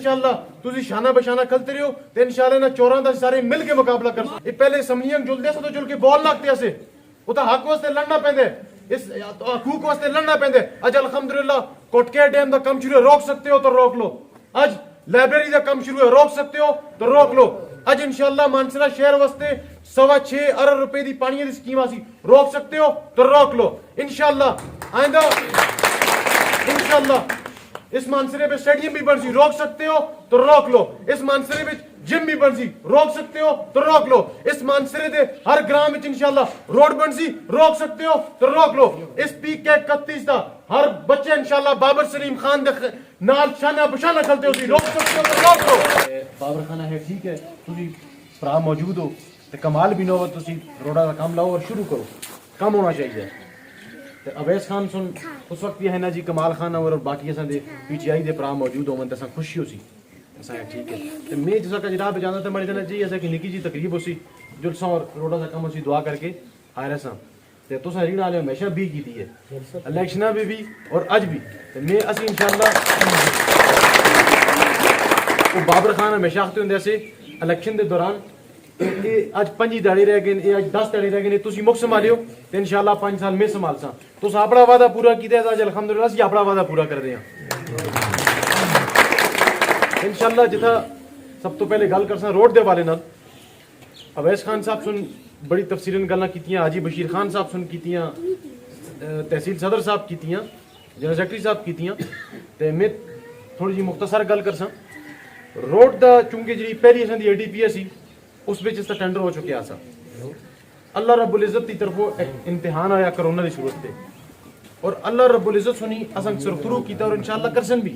انشاءاللہ تسی شانہ بشانہ کھلتے رہو تو انشاءاللہ نا چوراں دا سارے مل کے مقابلہ کر سکتے. پہلے اسمبلیاں جلدے سے تو جل کے بول لگتے سے وہ تو حق واسطے لڑنا پیندے, اس حقوق واسطے لڑنا پیندے. اج الحمدللہ کوٹکے ڈیم دا کم شروع ہے, روک سکتے ہو تو روک لو. اج لائبریری دا کم شروع ہے, روک سکتے ہو تو روک لو. اج انشاءاللہ مانسرا شہر واسطے 6.25 ارب روپے دی پانی دی سکیم آسی, روک سکتے ہو تو روک لو. انشاءاللہ آئندہ انشاءاللہ اس مانسرے پہ سٹیڈیم بھی بن سی, روک سکتے ہو تو روک لو. اس مانسرے پہ جم بھی بن سی, روک سکتے ہو تو روک لو. اس مانسرے دے ہر گرام وچ انشاءاللہ روڈ بن سی, روک سکتے ہو تو روک لو. اس پی کے 31 دا ہر بچے انشاءاللہ بابر سلیم خان دے نال شانہ بشانہ چلتے ہو سی, روک سکتے ہو تو روک لو. بابر خانہ ہے ٹھیک ہے, تسی بھرا موجود ہو تے کمال بھی نہ ہو, تسی روڈا دا کام لاؤ اور شروع کرو, کم ہونا چاہیے. اویس خان سن اس وقت یہ ہے نا جی, کمال خان اور باقی اساں دے پی ٹی آئی دے بھرا موجود ہون تے اساں خوشی ہو سی. اساں ٹھیک ہے تے میں جس وقت جناب جانا تے مڑ جانا جی ایسا کہ نکی جی تقریب ہو سی, جلسہ اور روڈا دا کم ہو سی, دعا کر کے آئے ساں. تے تساں ریڑھ والے ہمیشہ بھی کیتی ہے الیکشناں بھی اور اج بھی. تے میں اسی انشاءاللہ وہ بابر خان ہمیشہ آختے ہوندے سے الیکشن دے دوران اج 5 دہاڑی رہ گئے, اج 10 دہاڑی رہ گئے, تسی مک سنبھالیو تے انشاءاللہ 5 سال میں سنبھال ساں. تس اپنا وعدہ پورا کیتا ہے, اج الحمدللہ اسی اپنا وعدہ پورا کر دے ہاں انشاءاللہ. جتھا سب تو پہلے گل کرساں روڈ دے والے نال, اویس خان صاحب سن بڑی تفصیلاً گلاں کیتیاں, حاجی بشیر خان صاحب سن کیتیاں, تحصیل صدر صاحب کیتیاں, جنرل سیکرٹری صاحب کیتیاں. تے میں تھوڑی جی مختصر گل کرساں. روڈ دا چونکہ جی پہلی اساں دی اے ڈی پی ایس سی اس وچ اس دا ٹینڈر ہو چکیا سا. اللہ رب العزت کی طرفوں امتحان آیا کرونا دی صورت تے, اور اللہ رب العزت سنی اساں سرخرو کیتا اور انشاءاللہ کرسن بھی.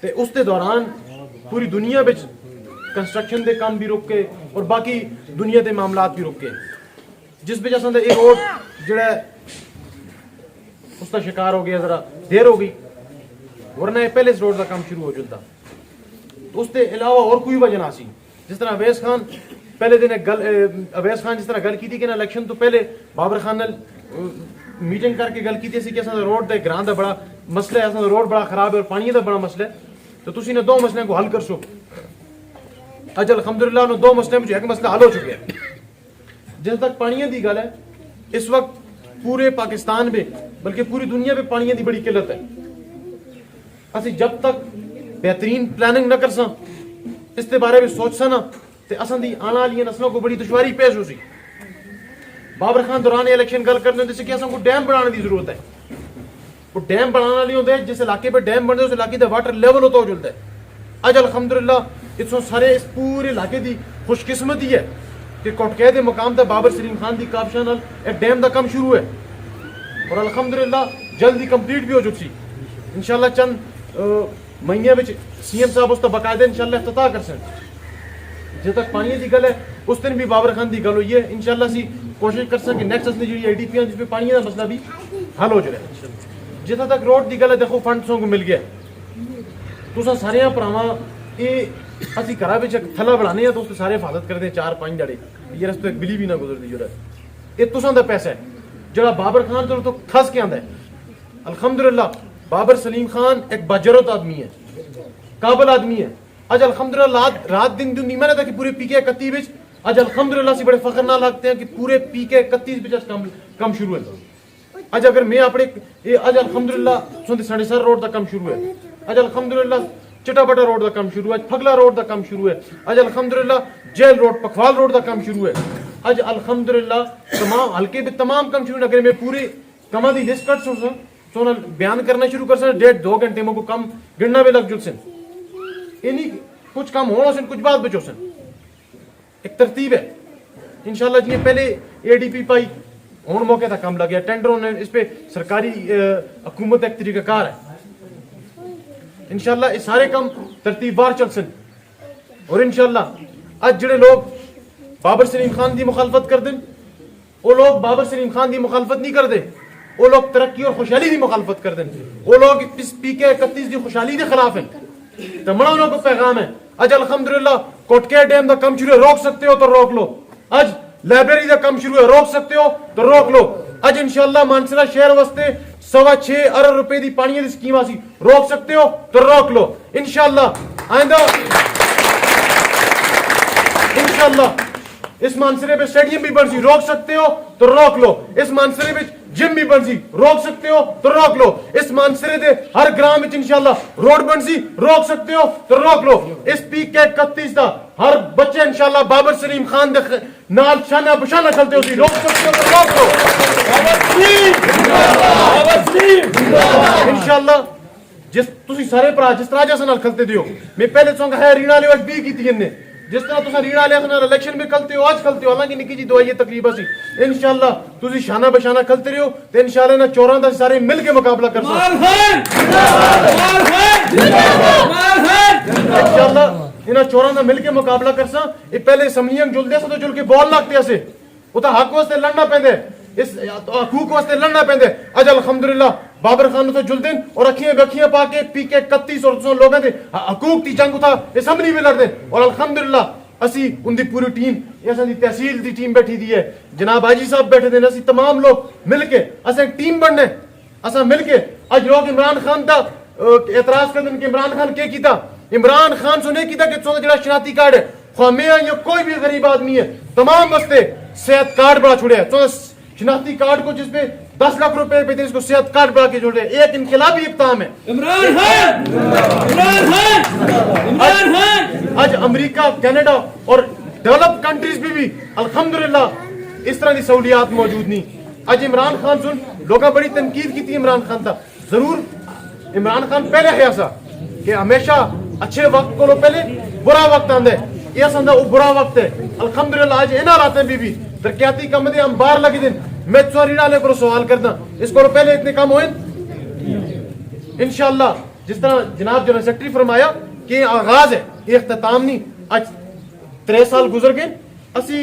تے اس دے دوران پوری دنیا وچ کنسٹرکشن دے کام بھی رک کے اور باقی دنیا دے معاملات بھی رک کے, جس وجہ سے یہ روڈ جڑا ہے اس کا شکار ہو گیا, ذرا دیر ہو گئی, ورنہ پہلے اس روڈ کا کام شروع ہو جاتا. اس کے علاوہ اور کوئی وجہ نہ سی. جس طرح اویس خان پہلے دن اویس خان جس طرح گل کی تھی کہ الیکشن تو پہلے بابر خان نال میٹنگ کر کے گل کی تھی کہ روڈ دے گراں دا بڑا مسئلہ ہے, روڈ بڑا خراب ہے اور پانی دا بڑا مسئلہ ہے, تو تسی نے 2 مسئلے کو حل کر سو. اج الحمدللہ انہوں 2 مسئلے میں ایک مسئلہ حل ہو چکے ہیں. جس تک پانیاں دی گل ہے, اس وقت پورے پاکستان میں بلکہ پوری دنیا میں پانیاں دی بڑی قلت ہے. اسی جب تک بہترین پلاننگ نہ کرساں, اس کے بارے میں سوچساں نا, تے اساں دی آنے والی نسلوں کو بڑی دشواری پیش ہو سی. بابر خان دوران الیکشن گل کرنے ہوندے سی کہ اساں کو ڈیم بنانے دی ضرورت ہے. وہ ڈیم بنانے والی ہوندے جس علاقے پہ ڈیم بنتے اس علاقے دا واٹر لیول ہوتا ہو جلتا ہے. اج الحمدللہ اتوں سارے اس پورے علاقے دی خوش قسمتی ہے کہ کوٹکے دے مقام تے بابر سلیم خان دی کابشاں نال ایک ڈیم دا کم شروع ہے, اور الحمدللہ جلدی کمپلیٹ بھی ہو چکی. انشاءاللہ چند مہینے وچ سی ایم صاحب اس کا باقاعدہ انشاءاللہ افتتاح کر سن. جب تک پانی دی گل ہے اس دن بھی بابر خان دی گل ہوئی ہے. انشاءاللہ اسی کوشش کر سکیں کہ نیکسٹ اسنے جی اے ڈی پی جس پہ پانی دا مسئلہ بھی حل ہو جائے. جتنا تک روڈ دی گل ہے, دیکھو فنڈسوں کو مل گیا. تساں سارے پراواں یہ اسی گھراں وچ تھلا بنانے ہیں تو اس سارے حفاظت کرتے ہیں 4-5 دہاڑے, یہ رستے بلی بھی نہ گزرتی. جڑا یہ تساں دا پیسہ ہے جڑا بابر خان تو کھس کے آندا ہے. الحمدللہ بابر سلیم خان ایک باجرت آدمی ہے, قابل آدمی ہے. اج الحمدللہ رات دن نیمہ تھا کہ پورے پی کے 31 وچ اج الحمدللہ سی بڑے فخر نہ لگتے ہیں کہ پورے پی کے 31 وچ کم شروع ہے. اج اگر میں اپنے اج الحمدللہ سندھ سڑسر روڈ دا کم شروع ہے, اج الحمدللہ چٹا بٹا روڈ دا کم شروع ہے, پھگلا روڈ دا کم شروع ہے, اج الحمدللہ جیل روڈ پکھوال روڈ دا کم شروع ہے. اج الحمدللہ تمام حلقے میں تمام کم شروع. اگر میں پورے کما دی لسٹ کٹ سونا بیان کرنا شروع کر سن 1.5-2 گھنٹے میں کو کم گننا بھی لگ جل سن. یعنی کچھ کم ہونا سن, کچھ بات بچو سن. ایک ترتیب ہے انشاءاللہ. جی پہلے اے ڈی پی پائی ہون موقع تک کم لگ گیا, ٹینڈروں نے اس پہ سرکاری حکومت ایک طریقہ کار ہے. انشاءاللہ یہ سارے کم ترتیب بار چل سن. اور انشاءاللہ اج جڑے لوگ بابر سلیم خان دی مخالفت کر دیں, وہ لوگ بابر سلیم خان دی مخالفت نہیں کر دے, وہ لوگ ترقی اور خوشحالی دی مخالفت کر دیں. وہ لوگ اس پی کے 31 دی خوشحالی دے خلاف ہیں. تو بڑا انہوں کو پیغام ہے. اج الحمدللہ کوٹکے ڈیم دا کم شروع ہے, روک سکتے ہو تو روک لو. اج لائبریری دا کم شروع ہے, روک سکتے ہو تو روک لو. اج انشاءاللہ مانسرا شہر واسطے 6.25 अरब रुपए की पानी की स्कीम आसी, रोक सकते हो तो रोक लो इंशाअल्लाह। आइंदा इंशाअल्लाह इस मानसरे पे स्टेडियम भी बन सी, रोक सकते हो तो रोक लो। इस मानसरे पे जिम भी बन सी, रोक सकते हो तो रोक लो। इस मानसरे दे हर ग्राम में इंशाअल्लाह रोड बन सी, रोक सकते हो तो रोक लो। इस पीक के 31 दा हर बच्चे इंशाअल्लाह बाबर सलीम खान दे नाल शाना बशाना चलते हो सी, रोक सकते हो तो रोक लो इंशाअल्लाह। जिस तुसी सारे भरा जिस तरह जैसा नाल खलते दियो, मैं पहले तो है रीना ले भी की थी इन्ने, जिस तरह तुसा रीना ले इलेक्शन में खलते हो, आज खलते हो, हालांकि निकी जी दवाई तकलीफ सी, इंशाअल्लाह तुसी शाना बशाना खलते रहो तो इंशाअल्लाह ना चोरां दा सारे मिल के मुकाबला कर सकते इंशाअल्लाह। इन्हां चोरां दा मिल के मुकाबला कर सा। ये पहले असम्बलियां जुलदे से तो जुल के बॉल लागते से, वो तो हक वास्ते लड़ना पैंदे, इस हकूक वास्ते लड़ना पैंदे। अज अल्हम्दुलिल्लाह बाबर खान तो जुल दिन और अखियां बखियां पाके पीके 31 और लोगों के हकूक की जंग था असम्बली में लड़ते। और अल्हम्दुलिल्लाह असी उनकी पूरी टीम, असां दी तहसील की टीम बैठी दी है, जनाब हाजी साहब बैठे थे, असी तमाम लोग मिलके असें एक टीम बनने, असां मिलके अज लोग इमरान खान का एतराज कर देन कि इमरान खान के कीता। इमरान खान सुने कीता कि सोना जड़ा शनाती कार्ड है खामिया या कोई भी गरीब आदमी है तमाम वास्ते सेहत कार्ड बड़ा छुड़े है, तो शनाती कार्ड को जिसपे 10 लाख रुपए पे इसको सेहत कार्ड बना के जोड़े, एक इनकलाबी इक़दाम है। इमरान खान आज अमेरिका, कनाडा और डेवलप कंट्रीज में भी अल्हम्दुलिल्लाह इस तरह की सहूलियात मौजूद नहीं। आज इमरान खान सुन लोग बड़ी तनकीद की थी इमरान खान था, जरूर इमरान खान पहले है ऐसा कि हमेशा अच्छे वक्त को पहले बुरा वक्त आंदे, ये संदा वो बुरा वक्त है। अल्हम्दुलिल्लाह आज इना रातें भी तरक्याती कम दे हम बाहर लगे दिन, मैं सॉरी डाले को सवाल करना इसको पहले इतने कम हुए इंशाअल्लाह। जिस तरह जनाब जनरल सेक्रेटरी फरमाया कि आगाज है, इख्तिताम नहीं। आज 3 साल गुजर गए, असी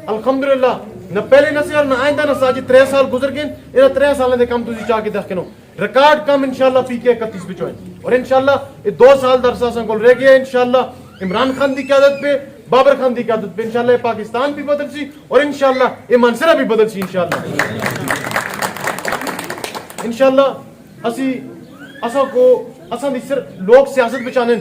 अल्हम्दुलिल्लाह न पहले न से और न आइंदा न साजी 3 साल गुजर गए। इन 3 साल दे कम तुसी चाह के दखनो रिकॉर्ड कम इंशाअल्लाह पीके 31 विच होए और इंशाअल्लाह ये 2 साल दा अरसा संग रह गया। इंशाअल्लाह इमरान खान की क़यादत पे, बाबर खान की क़यादत पे इंशाअल्लाह पाकिस्तान भी बदल सी और इंशाअल्लाह ये मानसरा भी बदल सी इंशाअल्लाह। इंशाअल्लाह असी असा को असा दी सिर्फ लोग सियासत बिचाने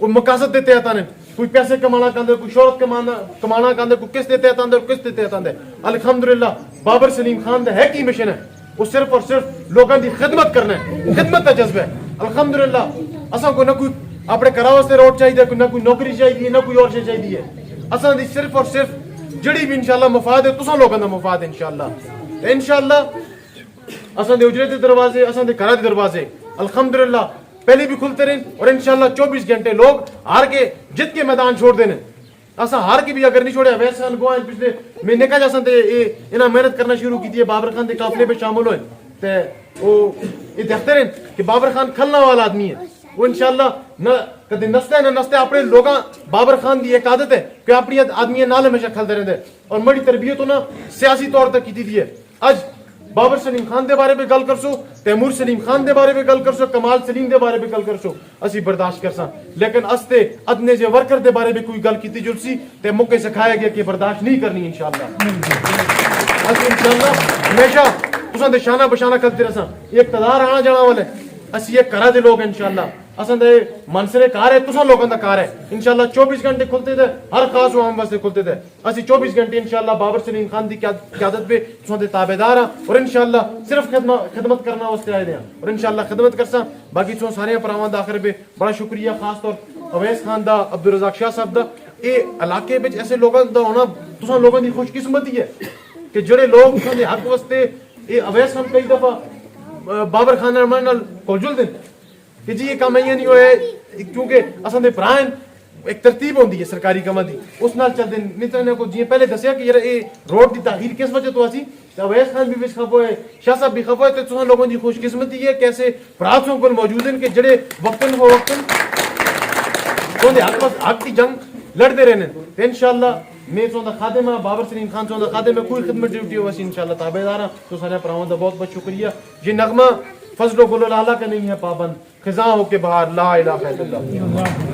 और मकासद देते आताने, कोई पैसे कमाना चाहते, कोई शोहरत कमाना चाहते, कोई किस देते आतांदे और किस देते आतांदे। अल्हम्दुलिल्लाह बाबर सलीम खान दा है की मिशन है, वो सिर्फ और सिर्फ लोगों की खिदमत करना है, खिदमत का जज्बा है। अल्हम्दुलिल्लाह असा को ना कोई अपने घर वास्ते रोड चाहिए, ना कोई नौकरी चाहिए, ना कोई और चीज चाहिए है। असा दी सिर्फ और सिर्फ जड़ी भी इंशाअल्लाह मफाद है तुसा लोगों का मफाद है इंशाअल्लाह। इंशाअल्लाह असा दे उजरे दे दरवाजे, असा दे घर दे दरवाजे अल्हम्दुलिल्लाह पहले भी खुलते रहे और इंशाअल्लाह 24 घंटे लोग हार के जित के मैदान छोड़ देने। असा हार के भी अगर नहीं छोड़े वैसे गोवा पिछले महीने का जैसा इन्हें मेहनत करना शुरू की थी, बाबर खान के काफिले में शामिल हुए ते वो ये देखते रहे कि बाबर खान खलना वाला आदमी है। वो इंशाअल्लाह न कदे नसते न नसते अपने लोग बाबर खान की एक आदत है कि अपनी आदमी नाल हमेशा खलते रहते और बड़ी तरबियत ना सियासी तौर तक की थी है। आज बाबर सलीम खान के बारे में गल कर सो, तैमूर सलीम खान के बारे में गल कर सो, कमाल सलीम के बारे में गल कर सो, असी बर्दाश्त कर सा। लेकिन अस्ते अदने जे वर्कर के बारे में कोई गल की जुलसी ते मौके सिखाया गया कि बर्दाश्त नहीं करनी इंशाअल्लाह। असी इंशाअल्लाह हमेशा तुसां दे शाना बशाना करते रसा, इक़्तिदार आना जाना वाले असी एक करा दे लोग इंशाअल्लाह। असां दे मनसरे कार है, तुसां लोगों का कार है इंशाअल्लाह। 24 घंटे खुलते थे, हर खास आवाम वास्ते खुलते थे। असी 24 घंटे इंशाअल्लाह बाबर सलीम खान की क़यादत पे तुसां दे ताबेदार हां और इंशाअल्लाह सिर्फ खिदमत करना वास्ते आए हैं और इंशाअल्लाह खिदमत करसा। बाकी तुसां सारे भरावां दा आखिर पे बड़ा शुक्रिया, खास तौर अवैस खान दा, अब्दुल रज़ाक शाह साहब दा। ये इलाके में ऐसे लोगों दा होना तुसां लोगों की खुशकिस्मती है कि जेड़े लोग तुसां दे हक वास्ते ये अवैस खान कई दफा बाबर खान रहमान नाल कोजुल दिन कि जी ये काम नहीं होए क्योंकि असां दे भरा एक तरतीब होंदी है सरकारी कामां दी, उस नाल चलदे नहीं तो इन्हां को जी पहले दसिया कि यार ये रोड दी ताखीर किस वजह तो आसी। अवैस खान भी विच खफो है, शाह साहब भी खफो है, ते तुसां लोगों दी खुशकिस्मती है कैसे भरासों को मौजूद हैं कि जेड़े वक्तन फवक्तन तुहाडे हक दी जंग लड़ते रहने। इंशाअल्लाह मैं सोंदा खादिम हां, बाबर सलीम खान सोंदा खादिम है, कोई खिदमत ड्यूटी हो वैसी इंशाअल्लाह ताबेदार हां। तो सारे भरावां दा बहुत बहुत शुक्रिया। ये नगमा फजलो गुल आला का नहीं है पाबंद, खिजा हो के बाहर ला इलाहा इल्लल्लाह।